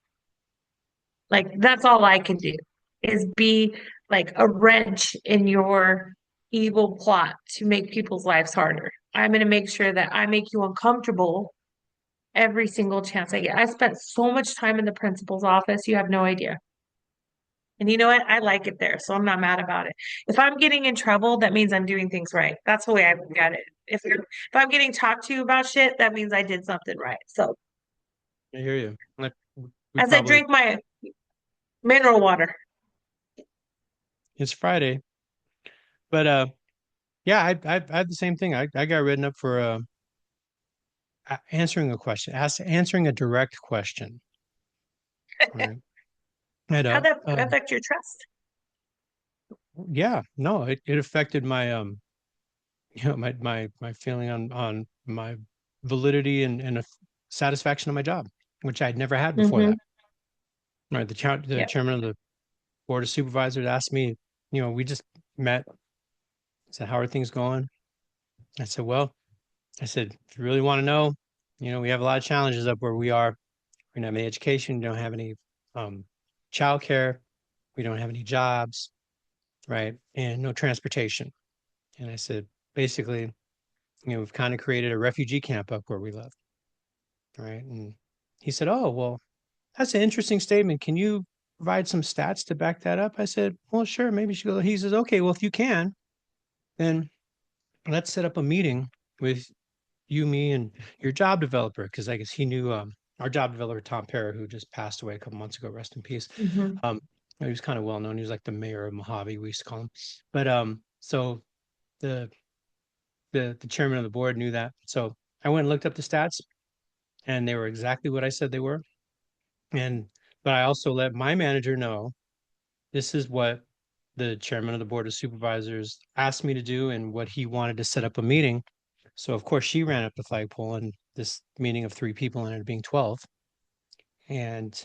Like that's all I can do is be like a wrench in your evil plot to make people's lives harder. I'm going to make sure that I make you uncomfortable every single chance I get. I spent so much time in the principal's office, you have no idea. And you know what? I like it there, so I'm not mad about it. If I'm getting in trouble, that means I'm doing things right. That's the way I look at it. If I'm getting talked to about shit, that means I did something right. So
I hear you. Like we
as I
probably
drink my mineral water.
it's Friday, but yeah, I had the same thing. I got written up for answering a question, answering a direct question. Right. And
How'd that affect your trust?
yeah, no, it affected my my feeling on my validity and a satisfaction of my job, which I'd never had before
Mm-hmm.
that. Right. The
Yeah.
chairman of the board of supervisors asked me, we just met, said, how are things going? I said, well, I said, if you really want to know, we have a lot of challenges up where we are. We don't have any education, we don't have any childcare, we don't have any jobs, right? And no transportation. And I said, basically, we've kind of created a refugee camp up where we live, right? And he said, oh, well, that's an interesting statement. Can you provide some stats to back that up? I said, well, sure, maybe you should go. He says, okay, well, if you can, then let's set up a meeting with you, me, and your job developer, because I guess he knew our job developer, Tom Parra, who just passed away a couple months ago, rest in peace.
Mm-hmm.
Um, he was kind of well known. He was like the mayor of Mojave, we used to call him. But so the the chairman of the board knew that. So I went and looked up the stats, and they were exactly what I said they were. And but I also let my manager know this is what the chairman of the board of supervisors asked me to do and what he wanted to set up a meeting. So of course she ran up the flagpole and this meeting of three people ended up being 12. And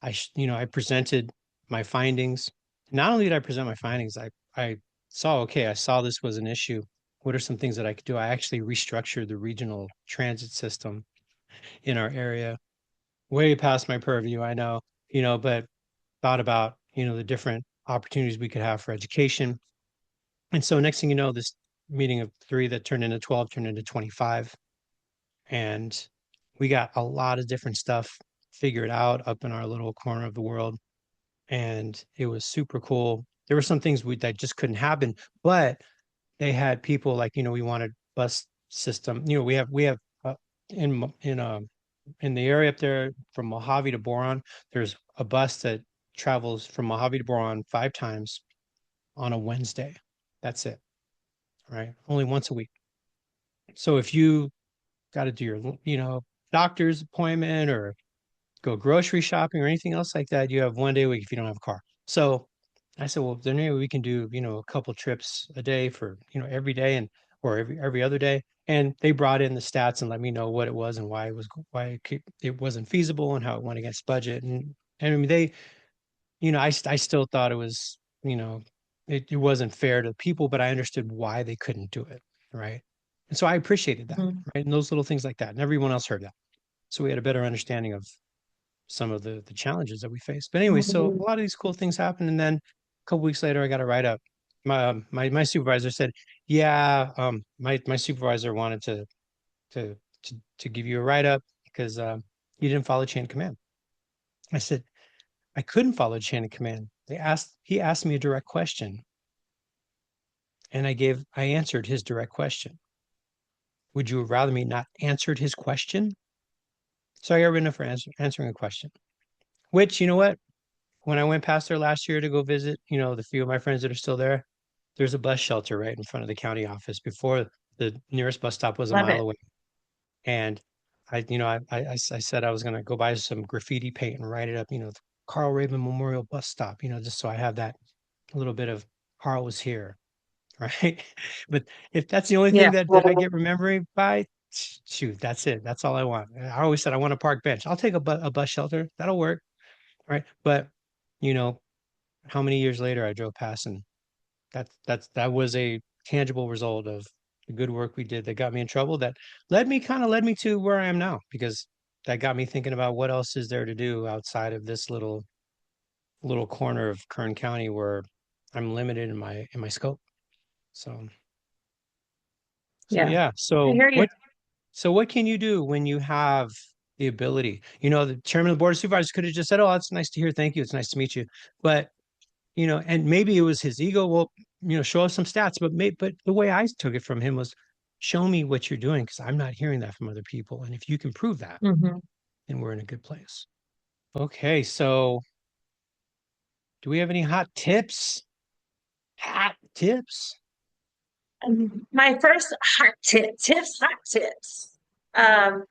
I presented my findings. Not only did I present my findings, I saw, okay, I saw this was an issue. What are some things that I could do? I actually restructured the regional transit system in our area, way past my purview, I know, but thought about, the different opportunities we could have for education. And so next thing you know, this meeting of three that turned into 12 turned into 25. And we got a lot of different stuff figured out up in our little corner of the world. And it was super cool. There were some things that just couldn't happen, but they had people like, we wanted bus system. We have uh, in the area up there from Mojave to Boron, there's a bus that travels from Mojave to Boron 5 times on a Wednesday. That's it, right? Only once a week. So if you got to do your, doctor's appointment or go grocery shopping or anything else like that, you have one day a week if you don't have a car. So I said, well, then maybe we can do, a couple trips a day for, every day and or every other day. And they brought in the stats and let me know what it was and it wasn't feasible and how it went against budget. And I mean I still thought it was, it wasn't fair to people, but I understood why they couldn't do it. Right. And so I appreciated that.
Mhm.
Right. And those little things like that. And everyone else heard that. So we had a better understanding of some of the challenges that we face. But anyway, so a lot of these cool things happen, and then a couple weeks later, I got a write up. My supervisor said, "Yeah, my supervisor wanted to give you a write up because you didn't follow chain of command." I said, "I couldn't follow chain of command." He asked me a direct question, and I answered his direct question. Would you have rather me not answered his question? So I got written up for answering a question. Which, you know what? When I went past there last year to go visit, the few of my friends that are still there, there's a bus shelter right in front of the county office. Before the nearest bus stop was a
Love
mile
it.
away. And I said I was going to go buy some graffiti paint and write it up, the Carl Raven Memorial Bus Stop, just so I have that a little bit of Carl was here, right? But if that's the only thing
Yeah.
that I get remembering by, shoot, that's it. That's all I want. I always said I want a park bench. I'll take a bus shelter. That'll work, right? But you know, how many years later I drove past and that was a tangible result of the good work we did that got me in trouble that led me to where I am now because that got me thinking about what else is there to do outside of this little corner of Kern County where I'm limited in my scope. So so
Yeah.
yeah.
I hear you.
So what can you do when you have the ability? The chairman of the board of supervisors could have just said, "Oh, that's nice to hear. Thank you. It's nice to meet you." But and maybe it was his ego. Well, show us some stats. But the way I took it from him was, show me what you're doing because I'm not hearing that from other people. And if you can prove that,
Hmm.
then we're in a good place. Okay, so do we have any hot tips? Hot tips?
My first hot tips. Um,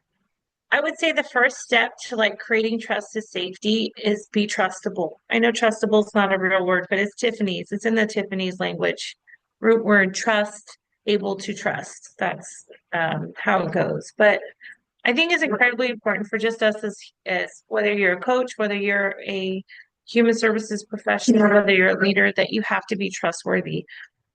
I would say the first step to like creating trust is safety is be trustable. I know trustable is not a real word, but it's Tiffany's. It's in the Tiffany's language. Root word trust, able to trust. That's how it goes. But I think it's incredibly important for just us as whether you're a coach, whether you're a human services professional, whether you're a leader, that you have to be trustworthy.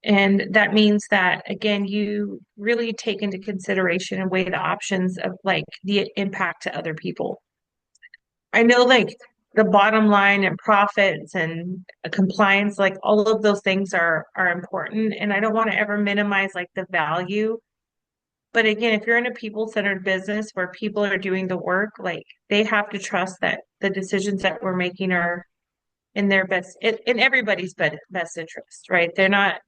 And that means that, again, you really take into consideration and weigh the options of like the impact to other people. I know like the bottom line and profits and compliance, like all of those things are important. And I don't want to ever minimize like the value. But again, if you're in a people-centered business where people are doing the work, like they have to trust that the decisions that we're making are in their in everybody's best interest, right? They're not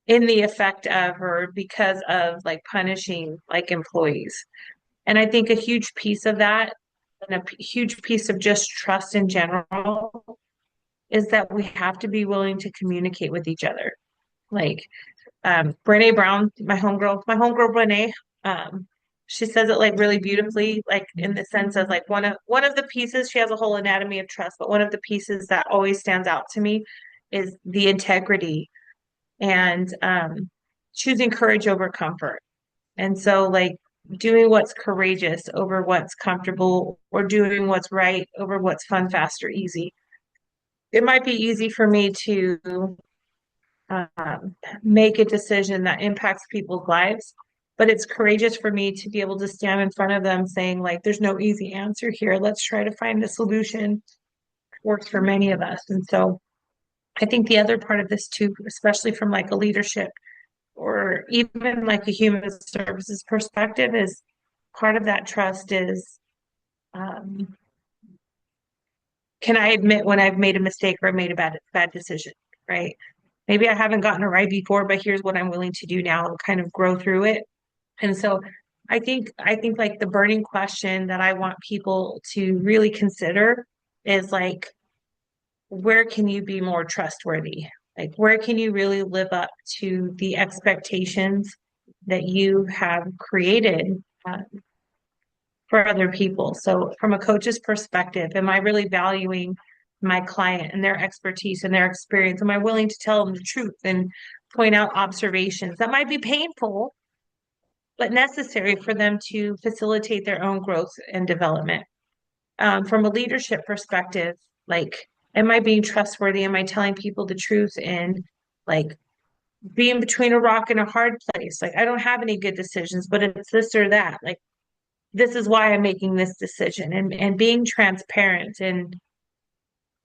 in the effect of or because of like punishing like employees. And I think a huge piece of that and huge piece of just trust in general is that we have to be willing to communicate with each other. Like Brene Brown, my homegirl Brene, um, She says it like really beautifully, like in the sense of like one of the pieces, she has a whole anatomy of trust, but one of the pieces that always stands out to me is the integrity and choosing courage over comfort. And so like doing what's courageous over what's comfortable or doing what's right over what's fun, fast, or easy. It might be easy for me to make a decision that impacts people's lives, but it's courageous for me to be able to stand in front of them saying, like, there's no easy answer here. Let's try to find a solution that works for many of us. And so I think the other part of this too, especially from like a leadership or even like a human services perspective, is part of that trust is um, can I admit when I've made a mistake or made a bad decision, right? Maybe I haven't gotten it right before, but here's what I'm willing to do now and kind of grow through it. And so I think like the burning question that I want people to really consider is like, where can you be more trustworthy? Like, where can you really live up to the expectations that you have created for other people? So, from a coach's perspective, am I really valuing my client and their expertise and their experience? Am I willing to tell them the truth and point out observations that might be painful, but necessary for them to facilitate their own growth and development? From a leadership perspective, like, am I being trustworthy? Am I telling people the truth and like being between a rock and a hard place? Like, I don't have any good decisions, but it's this or that. Like, this is why I'm making this decision and being transparent and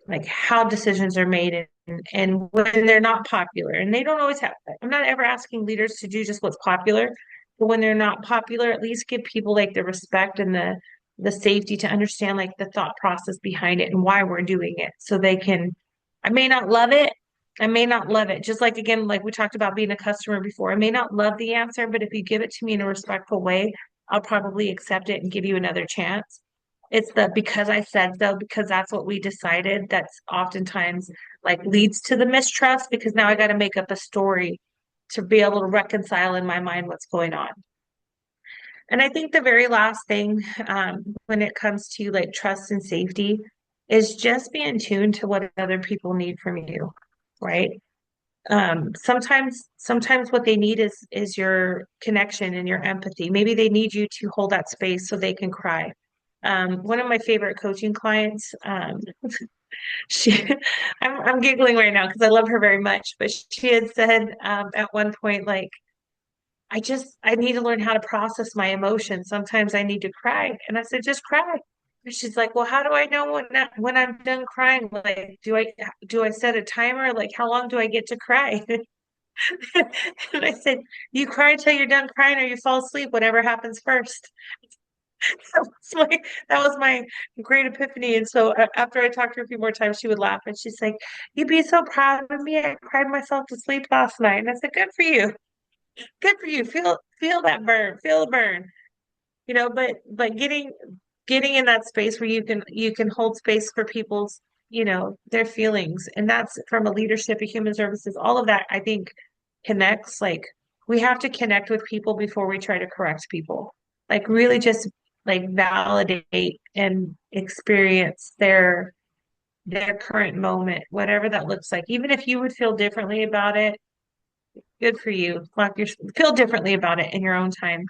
like how decisions are made and when they're not popular. And they don't always have, I'm not ever asking leaders to do just what's popular, but when they're not popular, at least give people like the respect and the safety to understand like the thought process behind it and why we're doing it. So they can, I may not love it. I may not love it. Just like again, like we talked about being a customer before. I may not love the answer, but if you give it to me in a respectful way, I'll probably accept it and give you another chance. It's the because I said so, because that's what we decided. That's oftentimes like leads to the mistrust because now I got to make up a story to be able to reconcile in my mind what's going on. And I think the very last thing when it comes to like trust and safety is just be in tune to what other people need from you, right? Sometimes what they need is your connection and your empathy. Maybe they need you to hold that space so they can cry. One of my favorite coaching clients, she, I'm giggling right now because I love her very much, but she had said at one point, like, I need to learn how to process my emotions. Sometimes I need to cry. And I said, just cry. And she's like, well, how do I know when I'm done crying? Like, do I set a timer? Like, how long do I get to cry? And I said, you cry till you're done crying or you fall asleep, whatever happens first. That was my great epiphany. And so after I talked to her a few more times, she would laugh and she's like, "You'd be so proud of me. I cried myself to sleep last night." And I said, "Good for you. Good for you. Feel that burn. Feel the burn." But getting in that space where you can hold space for people's, their feelings. And that's from a leadership, a human services, all of that, I think connects. Like we have to connect with people before we try to correct people. Like really just like validate and experience their current moment, whatever that looks like. Even if you would feel differently about it, good for you. Feel differently about it in your own time.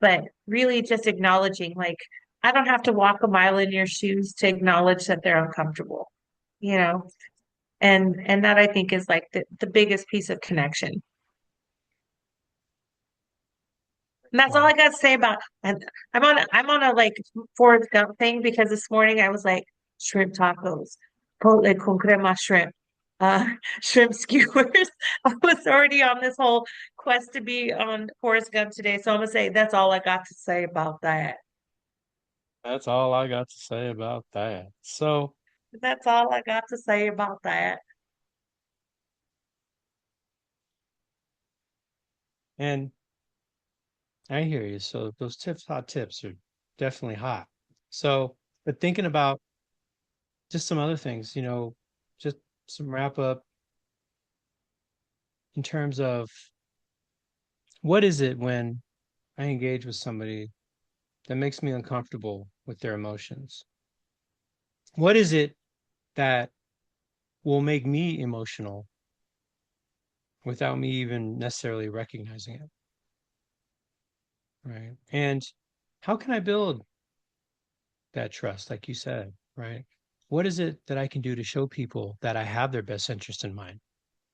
But really just acknowledging, like, I don't have to walk a mile in your shoes to acknowledge that they're uncomfortable, you know? And that I think is like the biggest piece of connection. And that's all I
Wow.
got to say about and I'm on a like Forrest Gump thing because this morning I was like shrimp tacos, chipotle con crema shrimp, uh shrimp skewers. I was already on this whole quest to be on Forrest Gump today. So I'm gonna say that's all I got to say about that.
That's all I got to say about that. So,
That's all I got to say about that.
and I hear you. So those hot tips are definitely hot. So, but thinking about just some other things, just some wrap up in terms of what is it when I engage with somebody? that makes me uncomfortable with their emotions? What is it that will make me emotional without me even necessarily recognizing it? Right. And how can I build that trust, like you said, right? What is it that I can do to show people that I have their best interest in mind?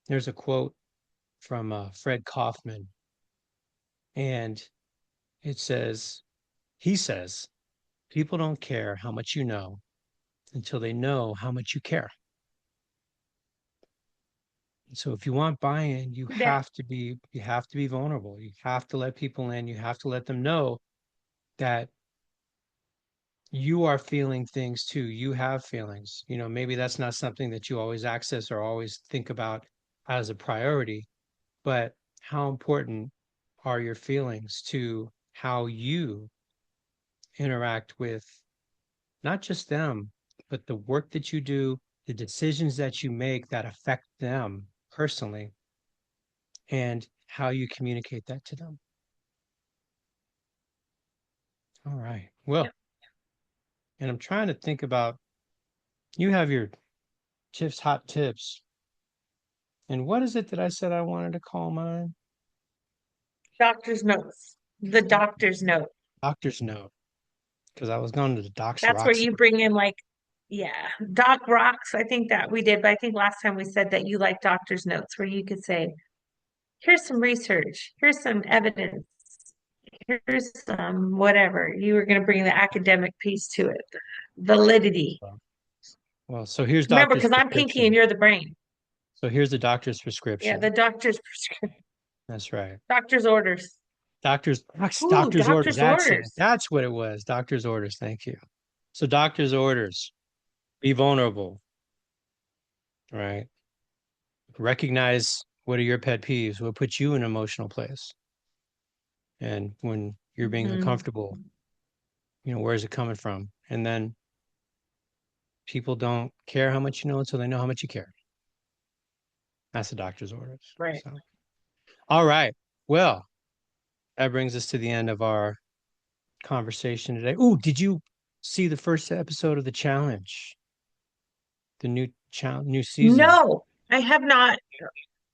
There's a quote from Fred Kaufman, and it says, he says, people don't care how much you know until they know how much you care. So if you want buy-in,
That
you have to be vulnerable. You have to let people in. You have to let them know that you are feeling things too. You have feelings. You know, maybe that's not something that you always access or always think about as a priority, but how important are your feelings to how you interact with not just them, but the work that you do, the decisions that you make that affect them personally, and how you communicate that to them. All right. Well, and I'm trying to think about you have your Tiff's hot tips. And what is it that I said I wanted to call mine?
doctor's notes, the doctor's note.
Doctor's note, because I was going to the doc's
That's where
rocks.
you bring in like, yeah, doc rocks. I think that we did, but I think last time we said that you like doctor's notes where you could say, here's some research, here's some evidence, here's some whatever. You were going to bring the academic piece to it, validity.
Well, so here's
Remember,
doctor's
because I'm pinky and
prescription.
you're the brain.
So here's the doctor's
Yeah,
prescription.
the doctor's prescription,
That's right.
doctor's orders. Ooh,
Doctor's orders.
doctor's
That's it.
orders.
That's what it was. Doctor's orders. Thank you. So doctor's orders. Be vulnerable, right? Recognize what are your pet peeves, what puts you in an emotional place. And when you're being
Mhm.
uncomfortable, you know, where's it coming from? And then people don't care how much you know until they know how much you care. That's the doctor's orders.
Right.
So, all right. Well, that brings us to the end of our conversation today. Ooh, did you see the first episode of the challenge? The new season.
No, I have not.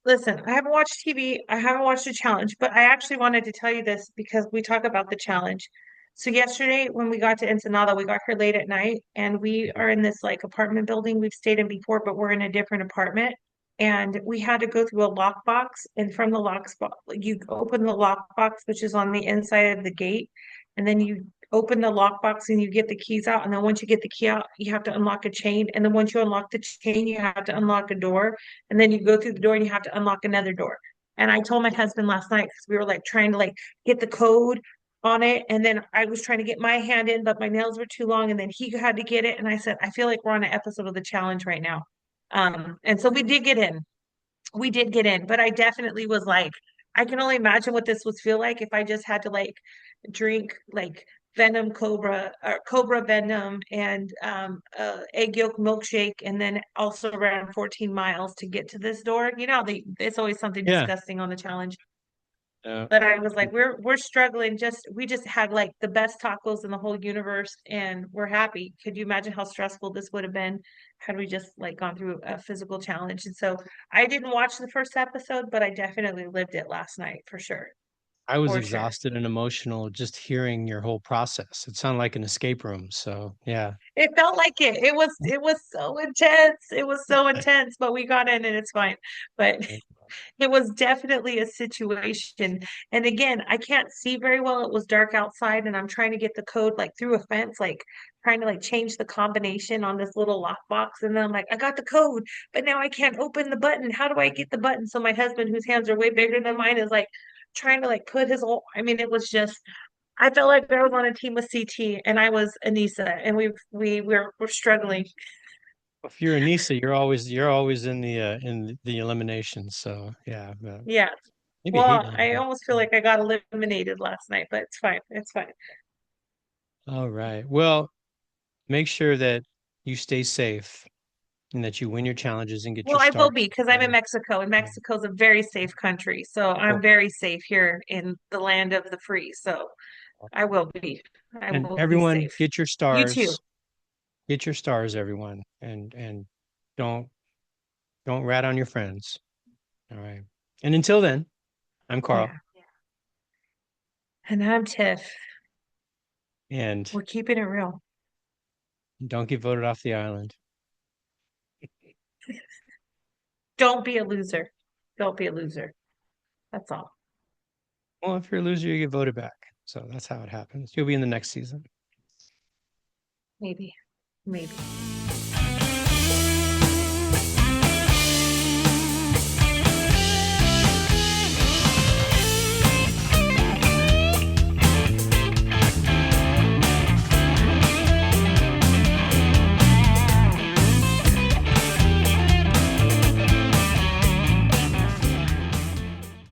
Listen, I haven't watched TV. I haven't watched the challenge, but I actually wanted to tell you this because we talk about the challenge. So yesterday when we got to Ensenada, we got here late at night and we
Mhm.
are in this like apartment building we've stayed in before, but we're in a different apartment. And we had to go through a lockbox, and from the lockbox, you open the lockbox, which is on the inside of the gate, and then you open the lockbox and you get the keys out. And then once you get the key out, you have to unlock a chain. And then once you unlock the chain, you have to unlock a door. And then you go through the door and you have to unlock another door. And I told my husband last night because we were like trying to like get the code on it. And then I was trying to get my hand in, but my nails were too long. And then he had to get it. And I said, I feel like we're on an episode of the challenge right now. And so we did get in. We did get in, but I definitely was like, I can only imagine what this would feel like if I just had to like drink like venom cobra or cobra venom and egg yolk milkshake and then also around 14 miles to get to this door. You know, it's always something
Yeah.
disgusting on the challenge.
Uh,
But I was like, we're struggling. Just we just had like the best tacos in the whole universe, and we're happy. Could you imagine how stressful this would have been had we just like gone through a physical challenge? And so I didn't watch the first episode, but I definitely lived it last night for sure,
I was
for sure.
exhausted and emotional just hearing your whole process. It sounded like an escape room. So, yeah.
It felt like it. It was so intense. It was so intense, but we got in and it's fine. But it was definitely a situation. And again, I can't see very well. It was dark outside, and I'm trying to get the code like through a fence, like trying to like change the combination on this little lockbox. And then I'm like, I got the code, but now I can't open the button. How do I get the button? So my husband, whose hands are way bigger than mine, is like trying to like put his whole, I mean, it was just I felt like I was on a team with CT and I was Anissa and we're struggling.
If you're Anissa, you're always in the elimination. So yeah,
Yeah.
maybe hate
Well,
on
I
you.
almost feel like I got eliminated last night, but it's fine. It's fine.
All right. Well, make sure that you stay safe and that you win your challenges and get
Well,
your
I will
stars.
be because I'm in Mexico, and Mexico's a very safe country. So I'm
Cool.
very safe here in the land of the free. So I will be. I
And
will be
everyone,
safe.
get your
You too.
stars. Get your stars, everyone, and don't don't rat on your friends. All right. And until then, I'm Carl,
Yeah. And I'm Tiff.
and
We're keeping it real.
don't get voted off the island.
Don't be a loser. Don't be a loser. That's all.
Well, if you're a loser, you get voted back. So that's how it happens. You'll be in the next season.
Maybe. Maybe.